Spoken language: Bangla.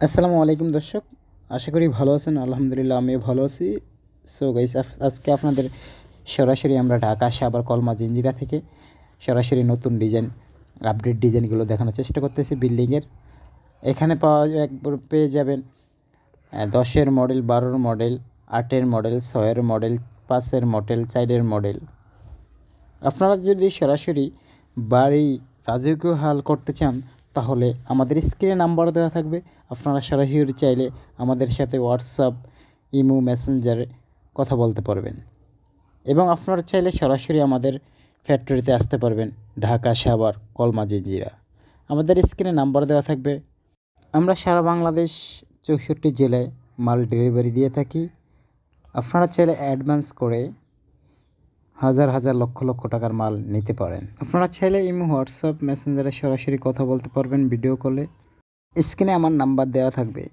আসসালামু আলাইকুম দর্শক, আশা করি ভালো আছেন। আলহামদুলিল্লাহ আমিও ভালো আছি। সো গাইস, আজকে আপনাদের সরাসরি আমরা ঢাকা সাভার কলমা জিঞ্জিরা থেকে সরাসরি নতুন ডিজাইন, আপডেট ডিজাইনগুলো দেখানোর চেষ্টা করতেছি বিল্ডিংয়ের। এখানে পেয়ে যাবেন 10-এর মডেল, 12-এর মডেল, 8-এর মডেল, 6-এর মডেল, 5-এর মডেল, 4-এর মডেল। আপনারা যদি সরাসরি বাড়ি রাজকীয় হাল করতে চান তাহলে আমাদের স্ক্রিনে নাম্বার দেওয়া থাকবে। আপনারা সরাসরি চাইলে আমাদের সাথে হোয়াটসঅ্যাপ, ইমো, মেসেঞ্জারে কথা বলতে পারবেন এবং আপনারা চাইলে সরাসরি আমাদের ফ্যাক্টরিতে আসতে পারবেন। ঢাকা সাভার কলমা জিঞ্জিরা, আমাদের স্ক্রিনে নাম্বার দেওয়া থাকবে। আমরা সারা বাংলাদেশ 64 জেলায় মাল ডেলিভারি দিয়ে থাকি। আপনারা চাইলে অ্যাডভান্স করে হাজার হাজার লক্ষ লক্ষ টাকার মাল নিতে পারেন। আপনারা চাইলে ইমো, হোয়াটসঅ্যাপ, মেসেঞ্জারে সরাসরি কথা বলতে পারবেন ভিডিও কলে। স্ক্রিনে আমার নাম্বার দেওয়া থাকবে।